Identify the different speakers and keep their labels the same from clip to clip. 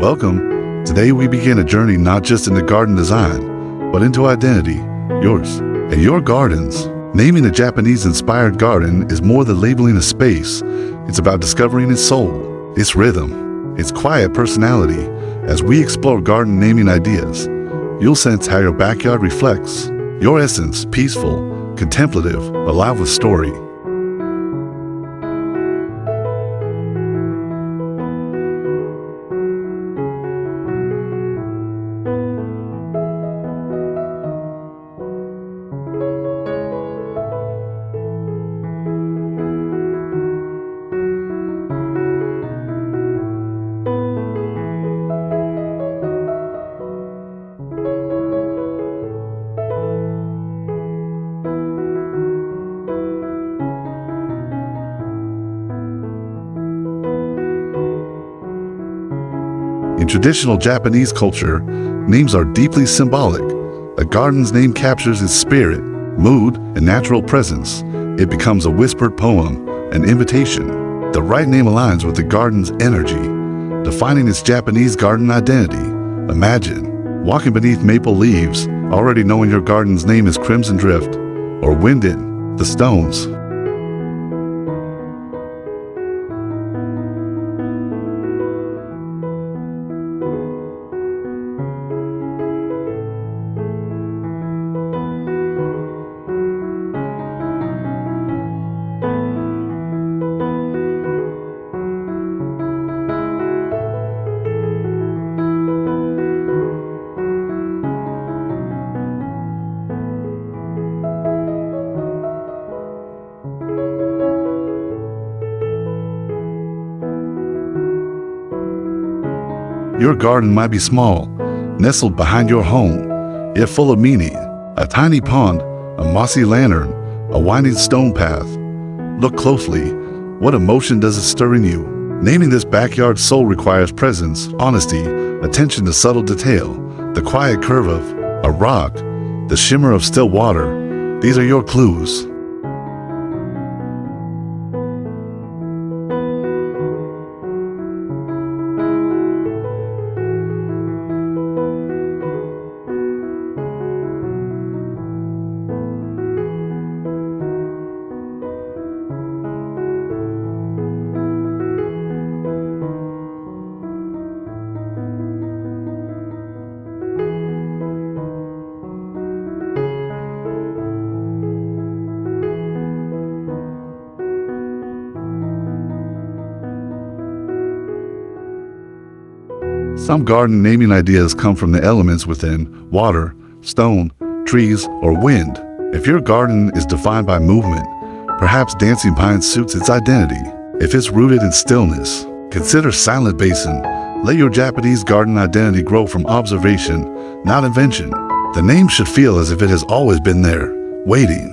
Speaker 1: Welcome. Today we begin a journey not just into garden design, but into identity, yours and your garden's. Naming a Japanese-inspired garden is more than labeling a space. It's about discovering its soul, its rhythm, its quiet personality. As we explore garden naming ideas, you'll sense how your backyard reflects your essence, peaceful, contemplative, alive with story. In traditional Japanese culture, names are deeply symbolic. A garden's name captures its spirit, mood, and natural presence. It becomes a whispered poem, an invitation. The right name aligns with the garden's energy, defining its Japanese garden identity. Imagine walking beneath maple leaves, already knowing your garden's name is Crimson Drift, or Winden, the Stones. Your garden might be small, nestled behind your home, yet full of meaning. A tiny pond, a mossy lantern, a winding stone path. Look closely. What emotion does it stir in you? Naming this backyard soul requires presence, honesty, attention to subtle detail, the quiet curve of a rock, the shimmer of still water. These are your clues. Some garden naming ideas come from the elements within: water, stone, trees, or wind. If your garden is defined by movement, perhaps dancing pine suits its identity. If it's rooted in stillness, consider Silent Basin. Let your Japanese garden identity grow from observation, not invention. The name should feel as if it has always been there, waiting.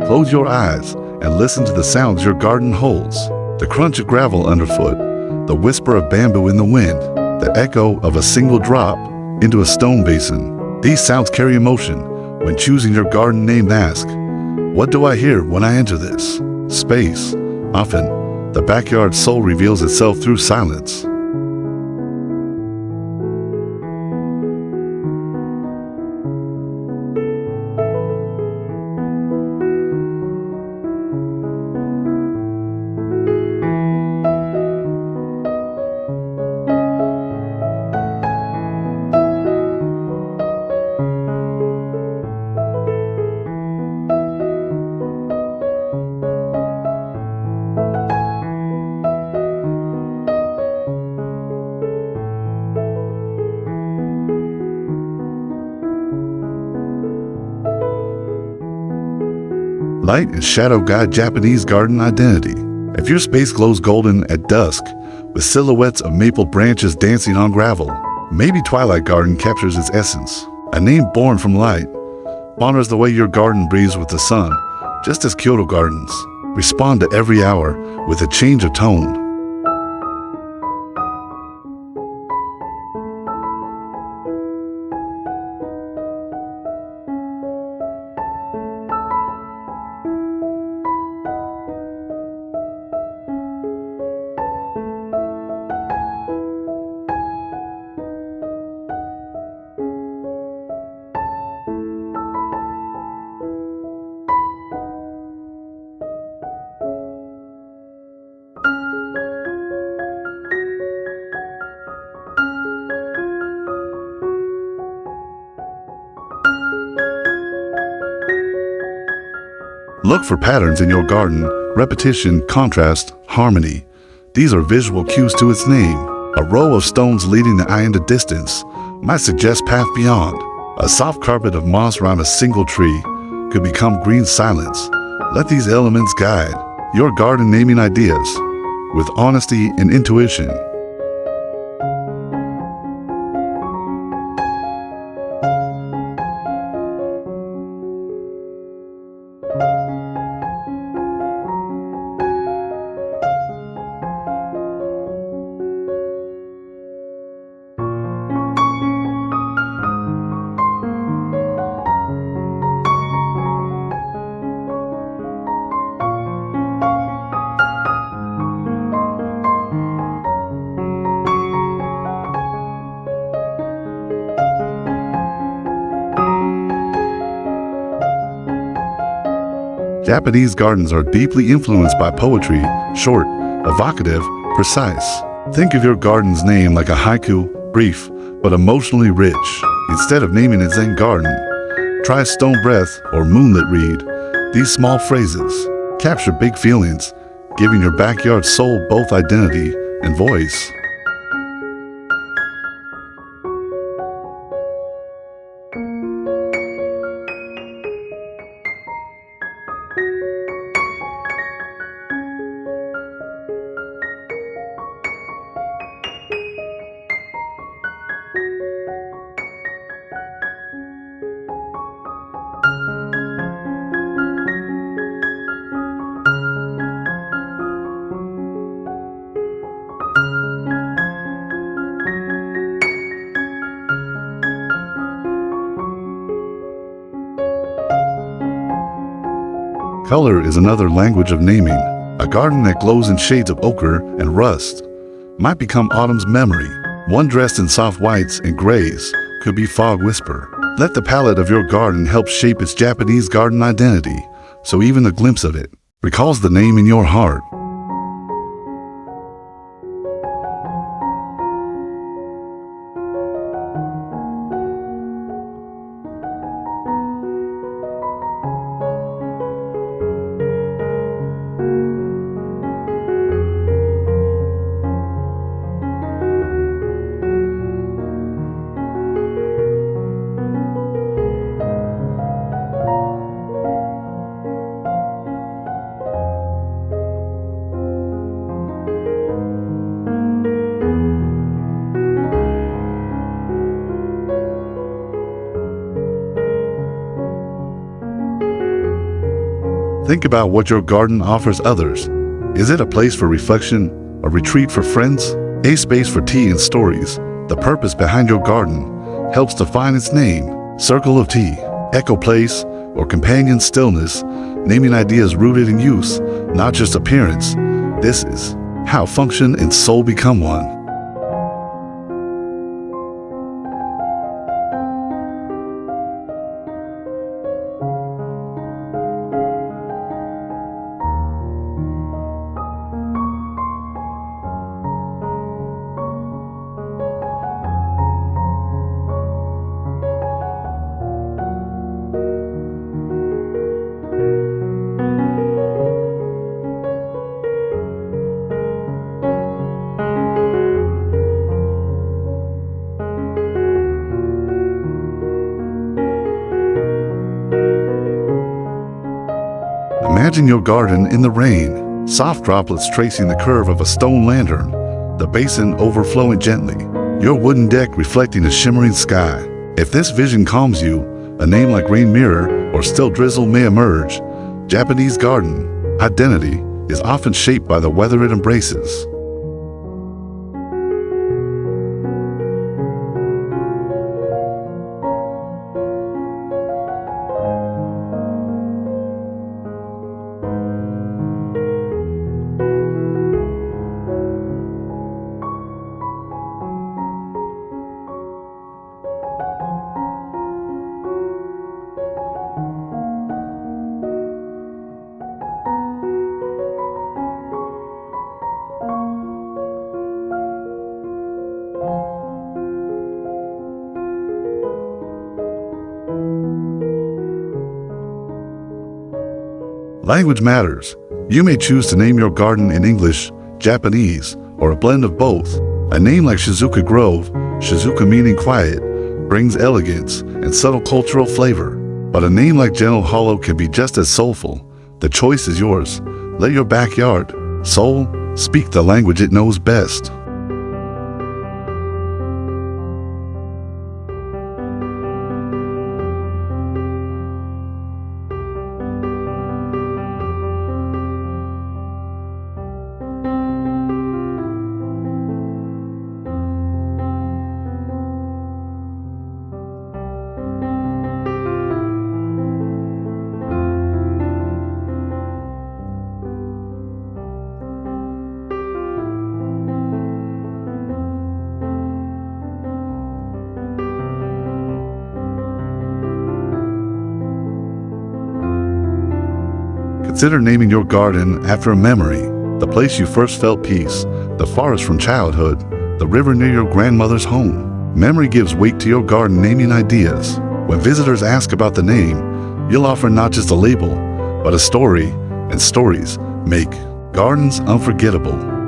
Speaker 1: Close your eyes and listen to the sounds your garden holds. The crunch of gravel underfoot, the whisper of bamboo in the wind, the echo of a single drop into a stone basin. These sounds carry emotion. When choosing your garden name, ask, what do I hear when I enter this space? Often, the backyard soul reveals itself through silence. Light and shadow guide Japanese garden identity. If your space glows golden at dusk, with silhouettes of maple branches dancing on gravel, maybe Twilight Garden captures its essence. A name born from light honors the way your garden breathes with the sun, just as Kyoto gardens respond to every hour with a change of tone. Look for patterns in your garden: repetition, contrast, harmony. These are visual cues to its name. A row of stones leading the eye into distance might suggest path beyond. A soft carpet of moss around a single tree could become green silence. Let these elements guide your garden naming ideas with honesty and intuition. Japanese gardens are deeply influenced by poetry, short, evocative, precise. Think of your garden's name like a haiku, brief, but emotionally rich. Instead of naming it Zen Garden, try Stone Breath or Moonlit Read. These small phrases capture big feelings, giving your backyard soul both identity and voice. Color is another language of naming. A garden that glows in shades of ochre and rust might become autumn's memory. One dressed in soft whites and grays could be Fog Whisper. Let the palette of your garden help shape its Japanese garden identity, so even a glimpse of it recalls the name in your heart. Think about what your garden offers others. Is it a place for reflection, a retreat for friends, a space for tea and stories? The purpose behind your garden helps define its name. Circle of tea, echo place, or companion stillness, naming ideas rooted in use, not just appearance. This is how function and soul become one. Imagine your garden in the rain, soft droplets tracing the curve of a stone lantern, the basin overflowing gently, your wooden deck reflecting a shimmering sky. If this vision calms you, a name like Rain Mirror or Still Drizzle may emerge. Japanese garden identity is often shaped by the weather it embraces. Language matters. You may choose to name your garden in English, Japanese, or a blend of both. A name like Shizuka Grove, Shizuka meaning quiet, brings elegance and subtle cultural flavor. But a name like Gentle Hollow can be just as soulful. The choice is yours. Let your backyard, soul, speak the language it knows best. Consider naming your garden after a memory, the place you first felt peace, the forest from childhood, the river near your grandmother's home. Memory gives weight to your garden naming ideas. When visitors ask about the name, you'll offer not just a label, but a story, and stories make gardens unforgettable.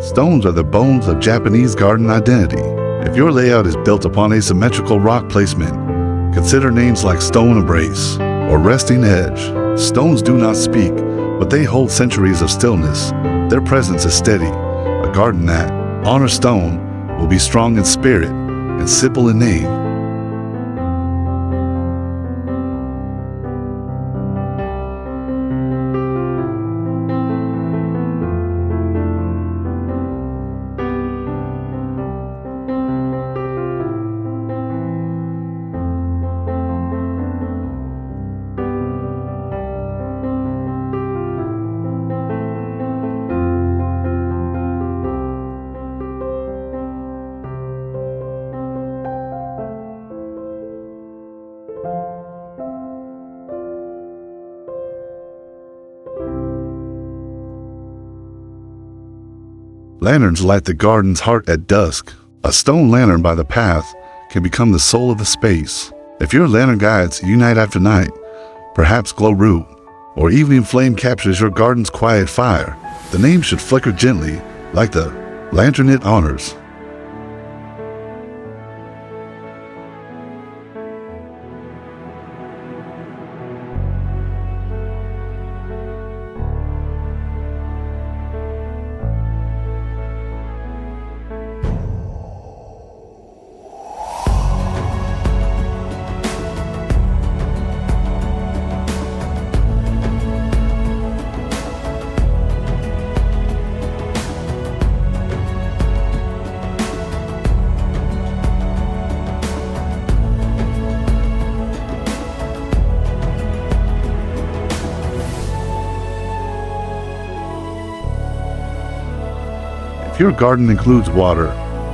Speaker 1: Stones are the bones of Japanese garden identity. If your layout is built upon asymmetrical rock placement, consider names like Stone Embrace or Resting Edge. Stones do not speak, but they hold centuries of stillness. Their presence is steady. A garden that honors stone will be strong in spirit and simple in name. Lanterns light the garden's heart at dusk. A stone lantern by the path can become the soul of the space. If your lantern guides you night after night, perhaps glow root, or evening flame captures your garden's quiet fire, the name should flicker gently like the lantern it honors. Your garden includes water,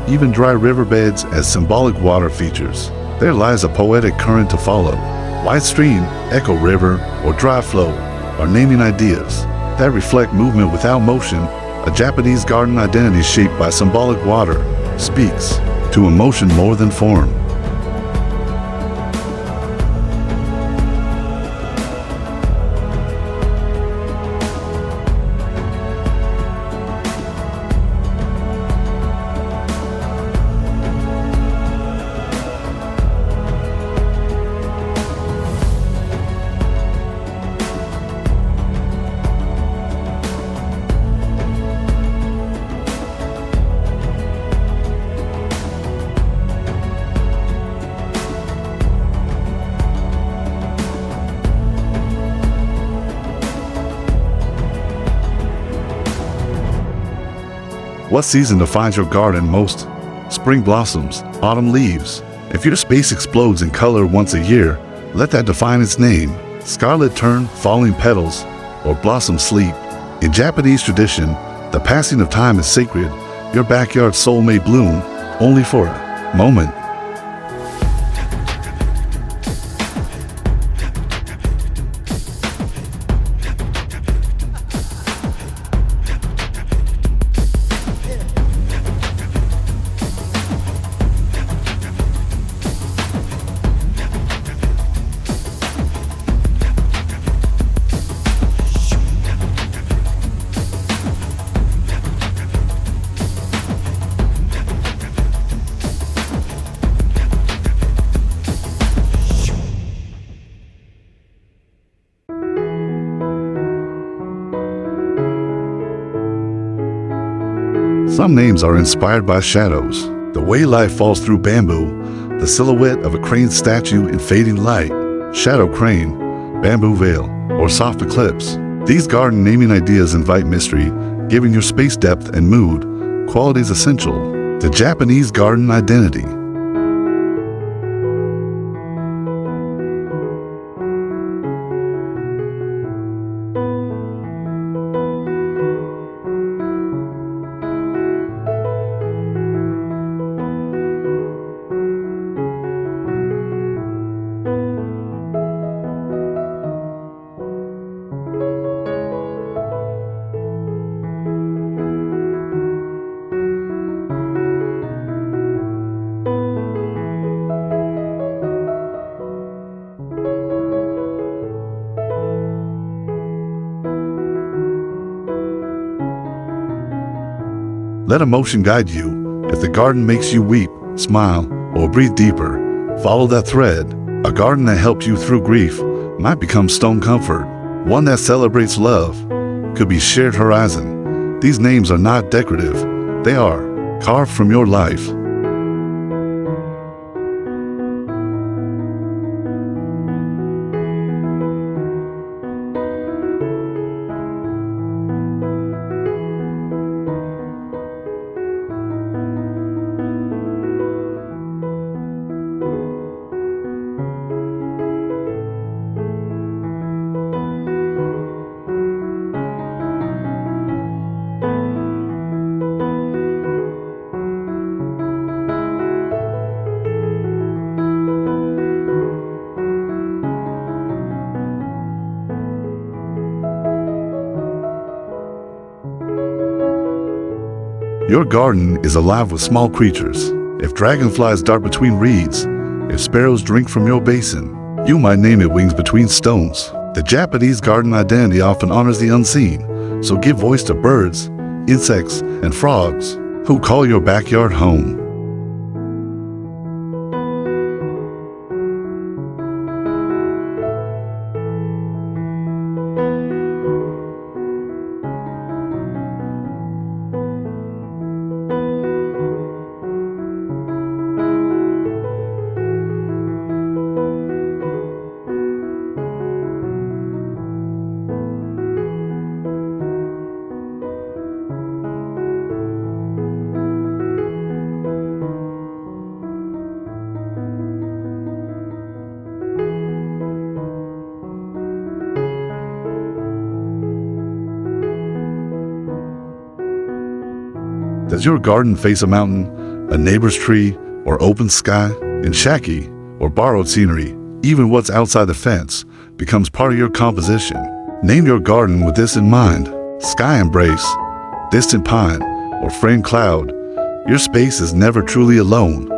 Speaker 1: even dry riverbeds as symbolic water features. There lies a poetic current to follow. Wide stream, echo river, or dry flow are naming ideas that reflect movement without motion. A Japanese garden identity shaped by symbolic water speaks to emotion more than form. What season defines your garden most? Spring blossoms, autumn leaves. If your space explodes in color once a year, let that define its name. Scarlet turn, falling petals, or blossom sleep. In Japanese tradition, the passing of time is sacred. Your backyard soul may bloom only for a moment. Some names are inspired by shadows. The way light falls through bamboo, the silhouette of a crane statue in fading light, shadow crane, bamboo veil, or soft eclipse. These garden naming ideas invite mystery, giving your space depth and mood, qualities essential. The Japanese garden identity. Let emotion guide you. If the garden makes you weep, smile, or breathe deeper, follow that thread. A garden that helps you through grief might become stone comfort. One that celebrates love could be shared horizon. These names are not decorative. They are carved from your life. Your garden is alive with small creatures. If dragonflies dart between reeds, if sparrows drink from your basin, you might name it wings between stones. The Japanese garden identity often honors the unseen, so give voice to birds, insects, and frogs who call your backyard home. Does your garden face a mountain, a neighbor's tree, or open sky? In shaky or borrowed scenery, even what's outside the fence becomes part of your composition. Name your garden with this in mind: sky embrace, distant pine, or framed cloud. Your space is never truly alone.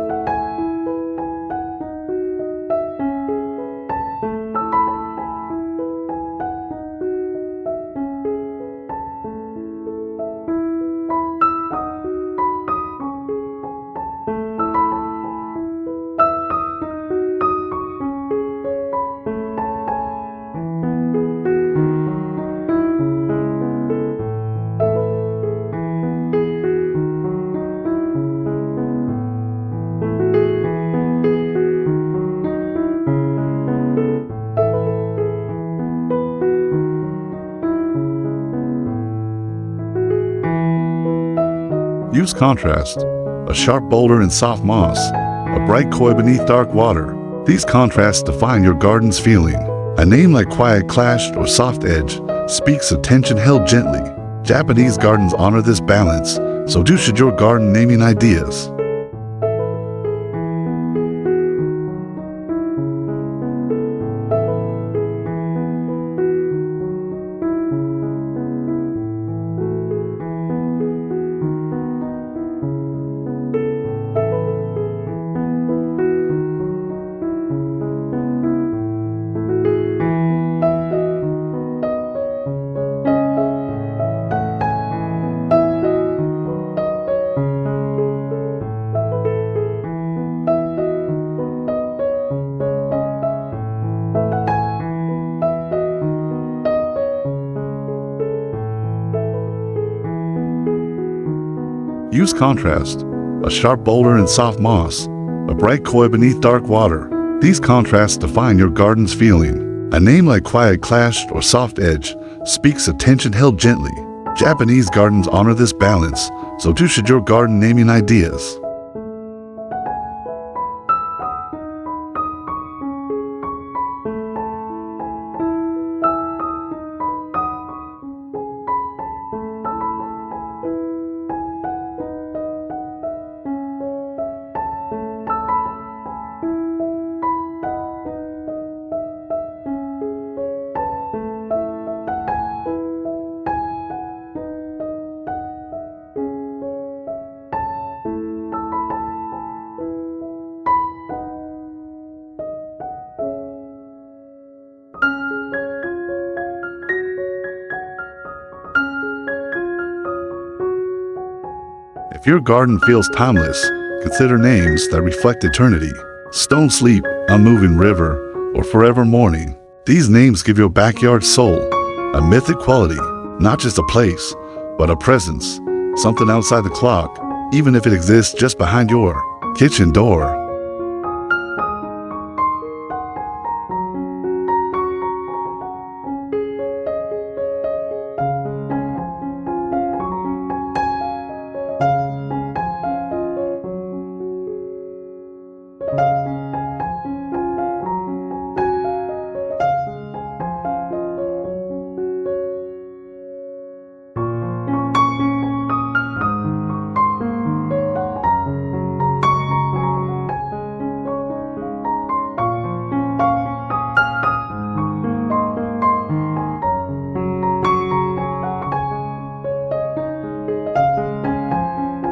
Speaker 1: Use contrast: a sharp boulder in soft moss, a bright koi beneath dark water. These contrasts define your garden's feeling. A name like quiet clashed or soft edge speaks of tension held gently. Japanese gardens honor this balance, so too should your garden naming ideas. Use contrast: a sharp boulder in soft moss, a bright koi beneath dark water. These contrasts define your garden's feeling. A name like quiet clashed or soft edge speaks of tension held gently. Japanese gardens honor this balance, so too should your garden naming ideas. If your garden feels timeless, consider names that reflect eternity: Stone Sleep, Unmoving River, or Forever Morning. These names give your backyard soul, a mythic quality, not just a place, but a presence, something outside the clock, even if it exists just behind your kitchen door.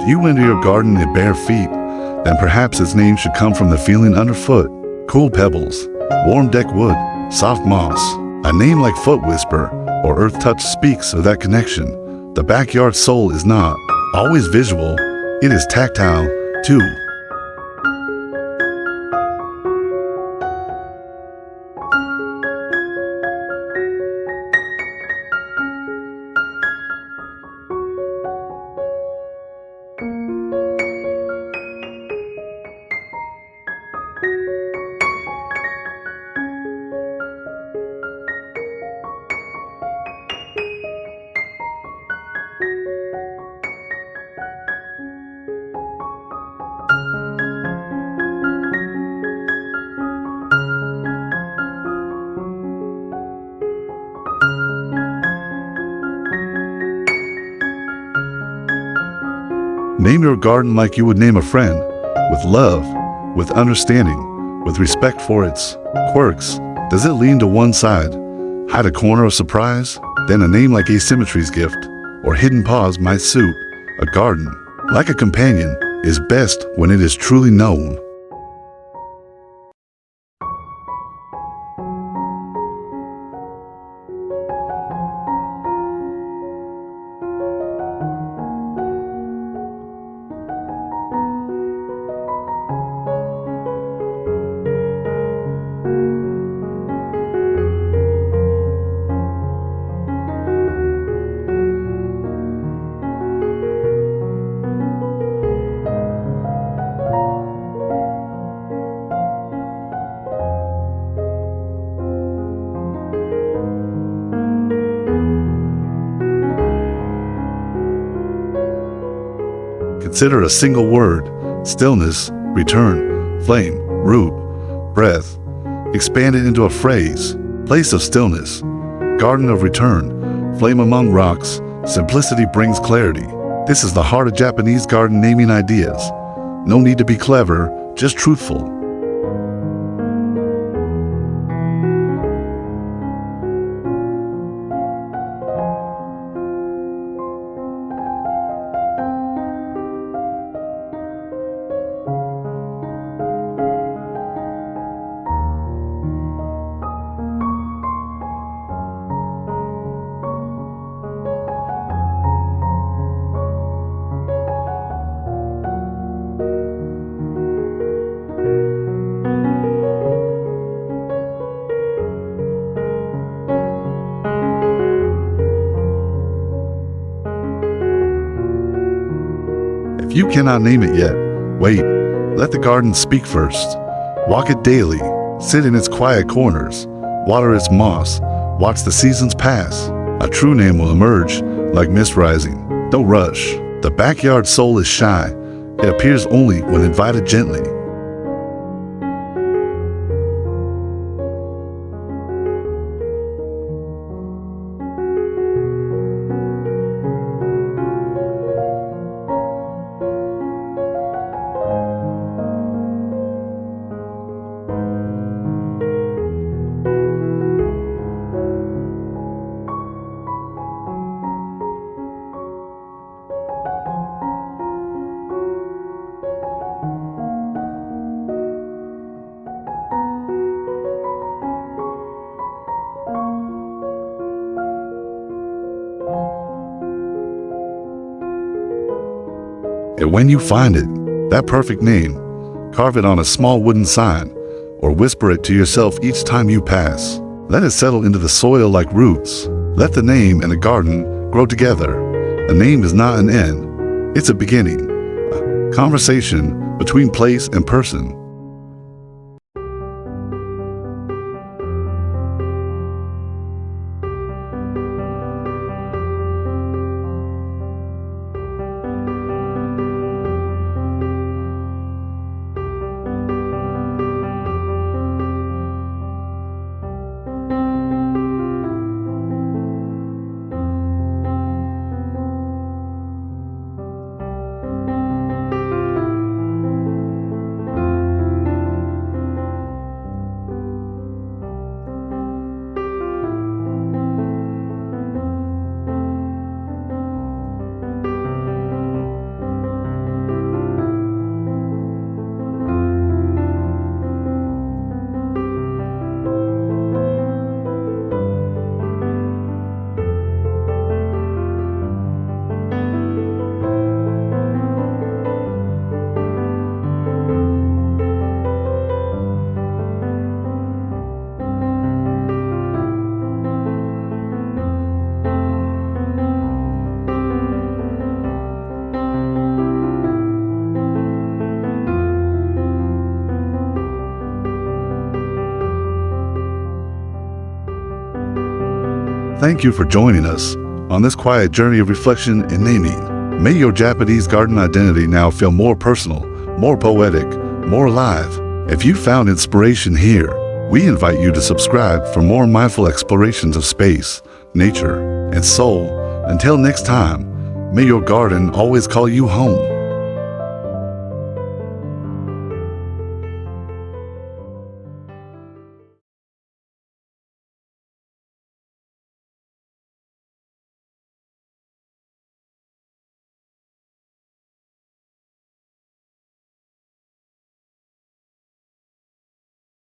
Speaker 1: You enter your garden in bare feet, then perhaps its name should come from the feeling underfoot. Cool pebbles, warm deck wood, soft moss. A name like Foot Whisper or Earth Touch speaks of that connection. The backyard soul is not always visual, it is tactile too. Name your garden like you would name a friend, with love, with understanding, with respect for its quirks. Does it lean to one side, hide a corner of surprise? Then a name like Asymmetry's Gift or Hidden Paws might suit. A garden, like a companion, is best when it is truly known. Consider a single word: stillness, return, flame, root, breath. Expand it into a phrase: place of stillness, garden of return, flame among rocks. Simplicity brings clarity. This is the heart of Japanese garden naming ideas. No need to be clever, just truthful. If you cannot name it yet, wait. Let the garden speak first. Walk it daily. Sit in its quiet corners. Water its moss. Watch the seasons pass. A true name will emerge like mist rising. Don't rush. The backyard soul is shy. It appears only when invited gently. And when you find it, that perfect name, carve it on a small wooden sign or whisper it to yourself each time you pass. Let it settle into the soil like roots. Let the name and the garden grow together. A name is not an end, it's a beginning, a conversation between place and person. Thank you for joining us on this quiet journey of reflection and naming. May your Japanese garden identity now feel more personal, more poetic, more alive. If you found inspiration here, we invite you to subscribe for more mindful explorations of space, nature, and soul. Until next time, may your garden always call you home.